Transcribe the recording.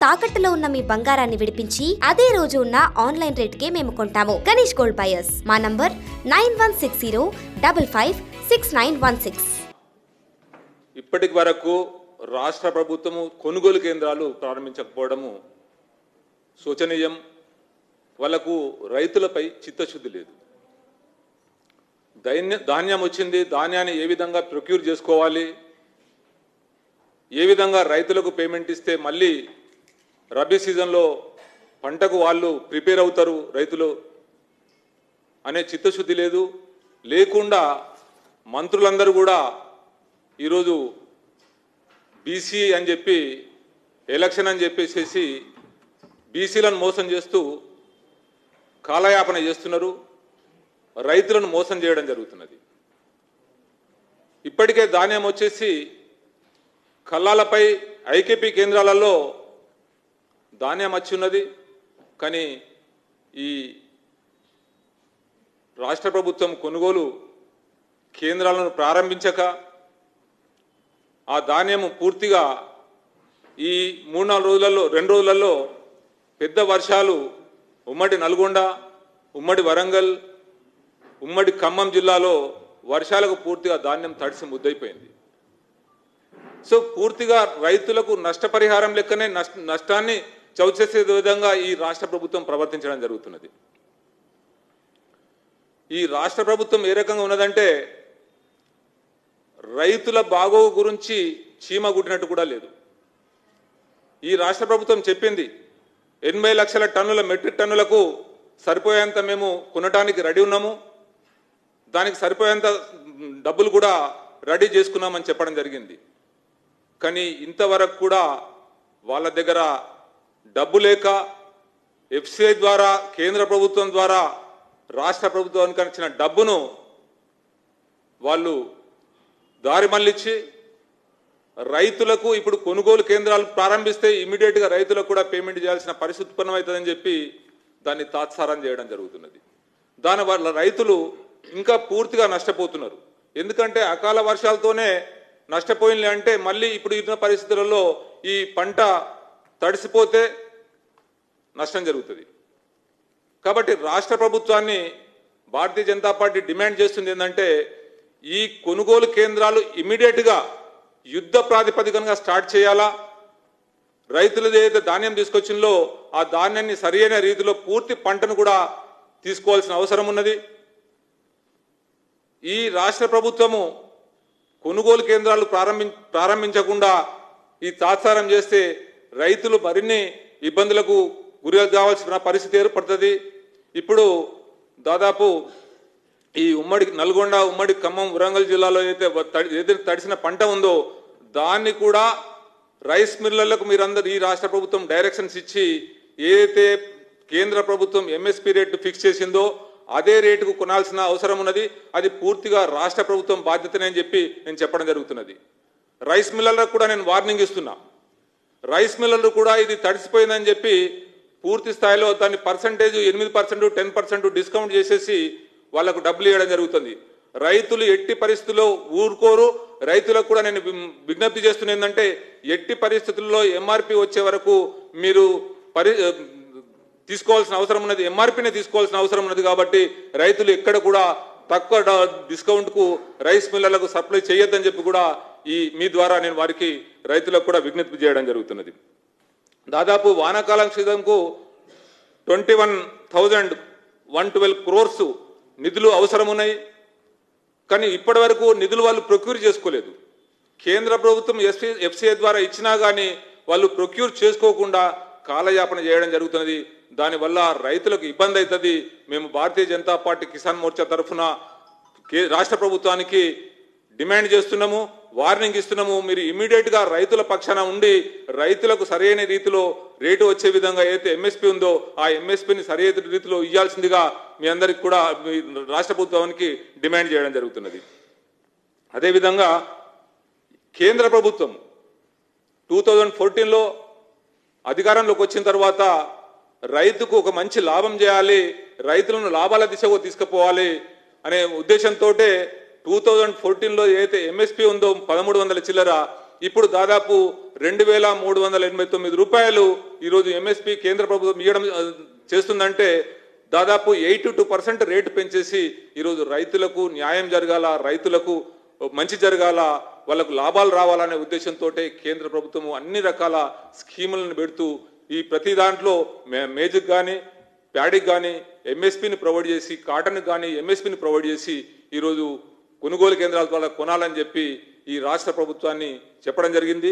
తాకట్టులో ఉన్న మీ బంగారాన్ని విడిపించి అదే రోజు ఉన్న ఆన్లైన్ రేటుకే మేము కొంటాము. Ganesh gold buyers. మా నంబర్ 9160556916. ఇప్పటి వరకు రాష్ట్ర ప్రభుత్వము కొనుగోలు కేంద్రాలు ప్రారంభించకపోవడము శోచనీయం. వాళ్లకు రైతులపై చిత్తశుద్ధి లేదు. ధాన్యం వచ్చింది, ధాన్యాన్ని ఏ విధంగా ప్రొక్యూర్ చేసుకోవాలి, ఏ విధంగా రైతులకు పేమెంట్ ఇస్తే మళ్ళీ రబీ సీజన్లో పంటకు వాళ్ళు ప్రిపేర్ అవుతారు రైతులు అనే చిత్తశుద్ధి లేదు. లేకుండా మంత్రులందరూ కూడా ఈరోజు బీసీ అని చెప్పి ఎలక్షన్ అని చెప్పేసి బీసీలను మోసం చేస్తూ కాలయాపన చేస్తున్నారు, రైతులను మోసం చేయడం జరుగుతున్నది. ఇప్పటికే ధాన్యం వచ్చేసి కళ్ళాలపై ఐకేపీ కేంద్రాలలో ధాన్యం వచ్చి ఉన్నది. కానీ ఈ రాష్ట్ర ప్రభుత్వం కొనుగోలు కేంద్రాలను ప్రారంభించక ఆ ధాన్యము పూర్తిగా ఈ 3-4 రోజులలో 2 రోజులలో పెద్ద వర్షాలు ఉమ్మడి నల్గొండ, ఉమ్మడి వరంగల్, ఉమ్మడి ఖమ్మం జిల్లాలో వర్షాలకు పూర్తిగా ధాన్యం తడిసి ముద్దైపోయింది. సో పూర్తిగా రైతులకు నష్టపరిహారం లెక్కనే నష్టాన్ని చవిచేసే విధంగా ఈ రాష్ట్ర ప్రభుత్వం ప్రవర్తించడం జరుగుతున్నది. ఈ రాష్ట్ర ప్రభుత్వం ఏ రకంగా ఉన్నదంటే రైతుల బాగోగు గురించి చీమ గుట్టినట్టు కూడా లేదు. ఈ రాష్ట్ర ప్రభుత్వం చెప్పింది 80 లక్షల టన్నుల మెట్రిక్ టన్నులకు సరిపోయేంత మేము కొనడానికి రెడీ ఉన్నాము, దానికి సరిపోయేంత డబ్బులు కూడా రెడీ చేసుకున్నామని చెప్పడం జరిగింది. కానీ ఇంతవరకు కూడా వాళ్ళ దగ్గర డబ్బు లేక ఎఫ్సిఐ ద్వారా కేంద్ర ప్రభుత్వం ద్వారా రాష్ట్ర ప్రభుత్వానికి వచ్చిన డబ్బును వాళ్ళు దారి మళ్ళించి రైతులకు ఇప్పుడు కొనుగోలు కేంద్రాలు ప్రారంభిస్తే ఇమీడియట్గా రైతులకు కూడా పేమెంట్ చేయాల్సిన పరిస్థితి ఉత్పన్నమవుతుందని చెప్పి దాన్ని తాత్సారం చేయడం జరుగుతున్నది. దానివల్ల రైతులు ఇంకా పూర్తిగా నష్టపోతున్నారు. ఎందుకంటే అకాల వర్షాలతోనే నష్టపోయింది అంటే మళ్ళీ ఇప్పుడు ఉన్న పరిస్థితులలో ఈ పంట తడిసిపోతే నష్టం జరుగుతుంది. కాబట్టి రాష్ట్ర ప్రభుత్వాన్ని భారతీయ జనతా పార్టీ డిమాండ్ చేస్తుంది ఏంటంటే ఈ కొనుగోలు కేంద్రాలు ఇమీడియట్గా యుద్ధ ప్రాతిపదికనగా స్టార్ట్ చేయాలా. రైతులు ఏదైతే ధాన్యం తీసుకొచ్చిందో ఆ ధాన్యాన్ని సరైన రీతిలో పూర్తి పంటను కూడా తీసుకోవాల్సిన అవసరం ఉన్నది. ఈ రాష్ట్ర ప్రభుత్వము కొనుగోలు కేంద్రాలు ప్రారంభించకుండా ఈ తాత్సారం చేస్తే రైతులు మరిన్ని ఇబ్బందులకు గురి కావాల్సిన పరిస్థితి ఏర్పడుతుంది. ఇప్పుడు దాదాపు ఈ ఉమ్మడి నల్గొండ, ఉమ్మడి ఖమ్మం, వరంగల్ జిల్లాలో ఏదైతే తడిసిన పంట ఉందో దాన్ని కూడా రైస్ మిల్లర్లకు మీరందరూ ఈ రాష్ట్ర ప్రభుత్వం డైరెక్షన్స్ ఇచ్చి ఏదైతే కేంద్ర ప్రభుత్వం ఎంఎస్పీ రేటు ఫిక్స్ చేసిందో అదే రేటుకు కొనాల్సిన అవసరం ఉన్నది. అది పూర్తిగా రాష్ట్ర ప్రభుత్వం బాధ్యతనే అని చెప్పి నేను చెప్పడం జరుగుతున్నది. రైస్ మిల్లర్లకు కూడా నేను వార్నింగ్ ఇస్తున్నా. రైస్ మిల్లర్లు కూడా ఇది తడిసిపోయిందని చెప్పి పూర్తి స్థాయిలో దాన్ని పర్సంటేజ్ 8%, 10% డిస్కౌంట్ చేసేసి వాళ్లకు డబ్బులు ఇవ్వడం జరుగుతుంది. రైతులు ఎట్టి పరిస్థితుల్లో ఊరుకోరు. రైతులకు కూడా నేను విజ్ఞప్తి చేస్తున్నా ఏంటంటే ఎట్టి పరిస్థితుల్లో ఎంఆర్పి వచ్చే వరకు మీరు తీసుకోవాల్సిన అవసరం ఉన్నది, ఎంఆర్పీనే తీసుకోవాల్సిన అవసరం ఉన్నది. కాబట్టి రైతులు ఎక్కడ కూడా తక్కువ డిస్కౌంట్కు రైస్ మిల్లర్లకు సప్లై చేయొద్దని చెప్పి కూడా మీ ద్వారా నేను వారికి రైతులకు కూడా విజ్ఞప్తి చేయడం జరుగుతున్నది. దాదాపు వానాకాలం సీజన్కు 21,112 crores నిధులు అవసరం ఉన్నాయి. కానీ ఇప్పటి వరకు నిధులు వాళ్ళు ప్రొక్యూర్ చేసుకోలేదు. కేంద్ర ప్రభుత్వం ఎఫ్సిఐ ద్వారా ఇచ్చినా కానీ వాళ్ళు ప్రొక్యూర్ చేసుకోకుండా కాలయాపన చేయడం జరుగుతున్నది. దానివల్ల రైతులకు ఇబ్బంది అవుతుంది. మేము భారతీయ జనతా పార్టీ కిసాన్ మోర్చా తరఫున రాష్ట్ర ప్రభుత్వానికి డిమాండ్ చేస్తున్నాము, వార్నింగ్ ఇస్తున్నాము. మీరు ఇమీడియట్గా రైతుల పక్షాన ఉండి రైతులకు సరైన రీతిలో రేటు వచ్చే విధంగా ఏదైతే ఎంఎస్పీ ఉందో ఆ ఎంఎస్పీని సరైన రీతిలో ఇవ్వాల్సిందిగా మీ అందరికి కూడా రాష్ట్ర ప్రభుత్వానికి డిమాండ్ చేయడం జరుగుతున్నది. అదేవిధంగా కేంద్ర ప్రభుత్వం 2014లో అధికారంలోకి వచ్చిన తర్వాత రైతుకు ఒక మంచి లాభం చేయాలి, రైతులను లాభాల దిశగా తీసుకుపోవాలి అనే ఉద్దేశంతో 2014లో ఏదైతే ఎంఎస్పీ ఉందో 1300 చిల్లర ఇప్పుడు దాదాపు 2,389 రూపాయలు ఈరోజు ఎంఎస్పి కేంద్ర ప్రభుత్వం ఇవ్వడం చేస్తుందంటే దాదాపు 82% రేటు పెంచేసి ఈరోజు రైతులకు న్యాయం జరగాల, రైతులకు మంచి జరగాల, వాళ్ళకు లాభాలు రావాలనే ఉద్దేశంతో కేంద్ర ప్రభుత్వం అన్ని రకాల స్కీములను పెడుతూ ఈ ప్రతి దాంట్లో మేజుకు కానీ ప్యాడీకి కానీ ఎంఎస్పిని ప్రొవైడ్ చేసి, కాటన్కి కానీ ఎంఎస్పిని ప్రొవైడ్ చేసి ఈరోజు కొనుగోలు కేంద్రాల ద్వారా కొనాలని చెప్పి ఈ రాష్ట్ర ప్రభుత్వాన్ని చెప్పడం జరిగింది.